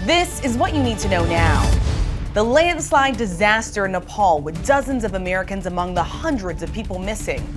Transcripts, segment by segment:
This is what you need to know now. The landslide disaster in Nepal, with dozens of Americans among the hundreds of people missing.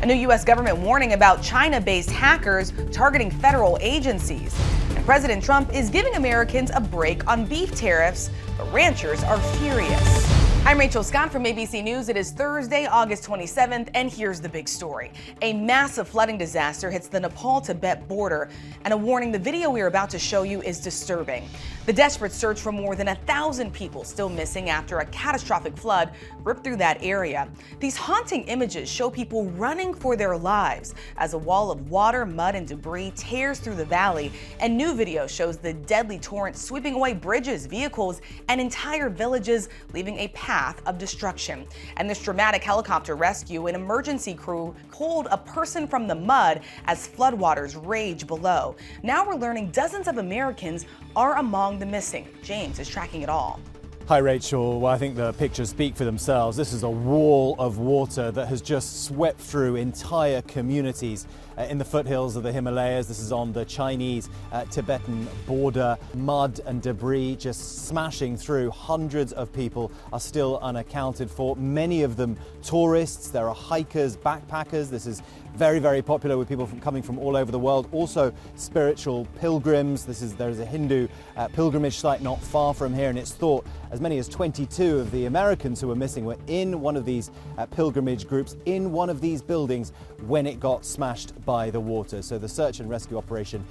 A new U.S. government warning about China-based hackers targeting federal agencies. And President Trump is giving Americans a break on beef tariffs, but ranchers are furious. I'm Rachel Scott from ABC News. It is Thursday, August 27th, and here's the big story. A massive flooding disaster hits the Nepal-Tibet border, and a warning: the video we are about to show you is disturbing. The desperate search for more than 1,000 people still missing after a catastrophic flood ripped through that area. These haunting images show people running for their lives as a wall of water, mud, and debris tears through the valley, and new video shows the deadly torrent sweeping away bridges, vehicles, and entire villages, leaving a path of destruction. And this dramatic helicopter rescue, an emergency crew pulled a person from the mud as floodwaters rage below. Now we're learning dozens of Americans are among the missing. James is tracking it all. Hi Rachel, well, I think the pictures speak for themselves. This is a wall of water that has just swept through entire communities in the foothills of the Himalayas. This is on the Chinese-Tibetan border. Mud and debris just smashing through. Hundreds of people are still unaccounted for, many of them tourists. There are hikers, backpackers. This is very, very popular with people coming from all over the world. Also spiritual pilgrims. There is a Hindu pilgrimage site not far from here, and it's thought as many as 22 of the Americans who were missing were in one of these pilgrimage groups in one of these buildings when it got smashed by the water. So the search and rescue operation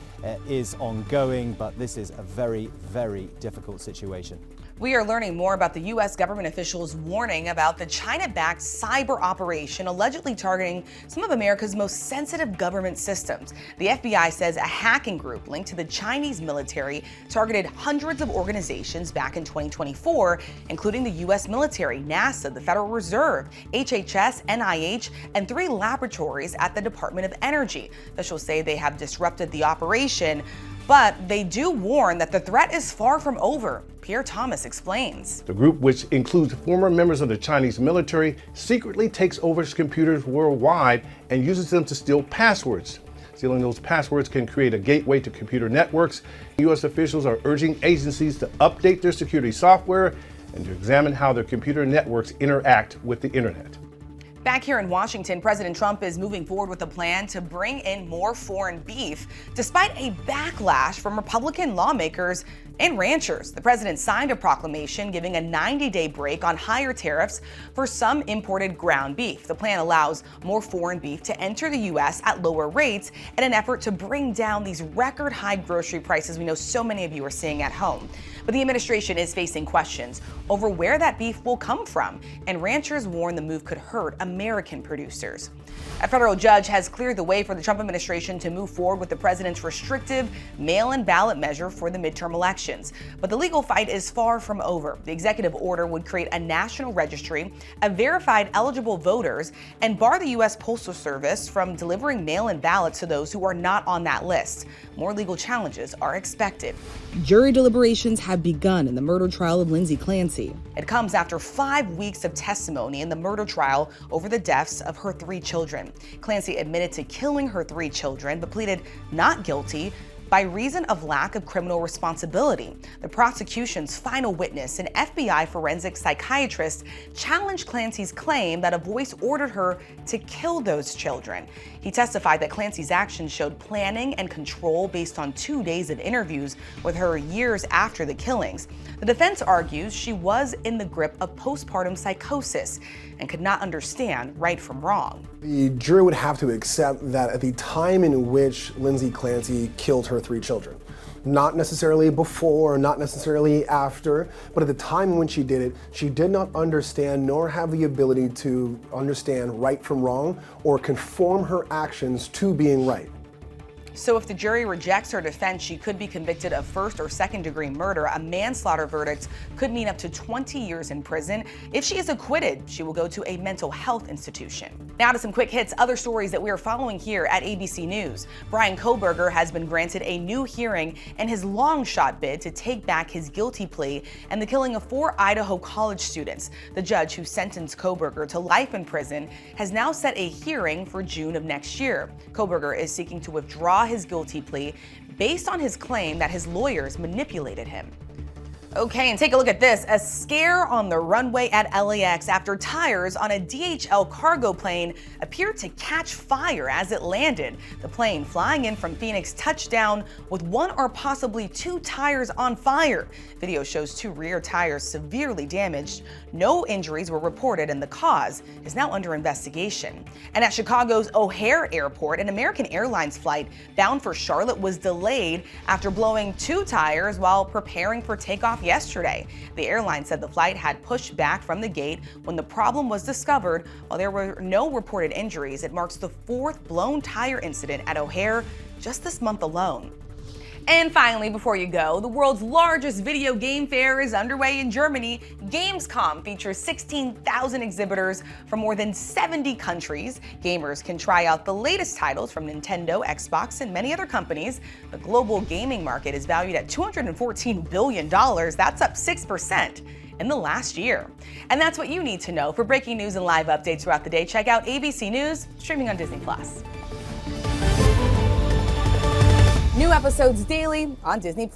is ongoing, but this is a very, very difficult situation. We are learning more about the U.S. government officials warning about the China-backed cyber operation allegedly targeting some of America's most sensitive government systems. The FBI says a hacking group linked to the Chinese military targeted hundreds of organizations back in 2024, including the U.S. military, NASA, the Federal Reserve, HHS, NIH, and 3 laboratories at the Department of Energy. Officials say they have disrupted the operation, but they do warn that the threat is far from over. Pierre Thomas explains. The group, which includes former members of the Chinese military, secretly takes over computers worldwide and uses them to steal passwords. Stealing those passwords can create a gateway to computer networks. U.S. officials are urging agencies to update their security software and to examine how their computer networks interact with the internet. Back here in Washington, President Trump is moving forward with a plan to bring in more foreign beef, despite a backlash from Republican lawmakers and ranchers. The president signed a proclamation giving a 90-day break on higher tariffs for some imported ground beef. The plan allows more foreign beef to enter the U.S. at lower rates in an effort to bring down these record high grocery prices we know so many of you are seeing at home. But the administration is facing questions over where that beef will come from, and ranchers warn the move could hurt American producers. A federal judge has cleared the way for the Trump administration to move forward with the president's restrictive mail-in-ballot measure for the midterm elections. But the legal fight is far from over. The executive order would create a national registry of verified eligible voters and bar the U.S. Postal Service from delivering mail-in ballots to those who are not on that list. More legal challenges are expected. Jury deliberations have begun in the murder trial of Lindsay Clancy. It comes after 5 weeks of testimony in the murder trial over the deaths of her 3 children. Clancy admitted to killing her 3 children, but pleaded not guilty by reason of lack of criminal responsibility. The prosecution's final witness, an FBI forensic psychiatrist, challenged Clancy's claim that a voice ordered her to kill those children. He testified that Clancy's actions showed planning and control based on 2 days of interviews with her years after the killings. The defense argues she was in the grip of postpartum psychosis and could not understand right from wrong. The jury would have to accept that at the time in which Lindsay Clancy killed her 3 children, not necessarily before, not necessarily after, but at the time when she did it, she did not understand nor have the ability to understand right from wrong or conform her actions to being right. So if the jury rejects her defense, she could be convicted of first or second degree murder. A manslaughter verdict could mean up to 20 years in prison. If she is acquitted, she will go to a mental health institution. Now to some quick hits, other stories that we are following here at ABC News. Bryan Kohberger has been granted a new hearing in his long shot bid to take back his guilty plea and the killing of 4 Idaho college students. The judge who sentenced Kohberger to life in prison has now set a hearing for June of next year. Kohberger is seeking to withdraw his guilty plea based on his claim that his lawyers manipulated him. Okay, and take a look at this. A scare on the runway at LAX after tires on a DHL cargo plane appeared to catch fire as it landed. The plane flying in from Phoenix touched down with one or possibly two tires on fire. Video shows two rear tires severely damaged. No injuries were reported and the cause is now under investigation. And at Chicago's O'Hare Airport, an American Airlines flight bound for Charlotte was delayed after blowing two tires while preparing for takeoff yesterday. The airline said the flight had pushed back from the gate when the problem was discovered. While there were no reported injuries, it marks the fourth blown tire incident at O'Hare just this month alone. And finally, before you go, the world's largest video game fair is underway in Germany. Gamescom features 16,000 exhibitors from more than 70 countries. Gamers can try out the latest titles from Nintendo, Xbox, and many other companies. The global gaming market is valued at $214 billion. That's up 6% in the last year. And that's what you need to know. For breaking news and live updates throughout the day, check out ABC News, streaming on Disney+. New episodes daily on Disney+.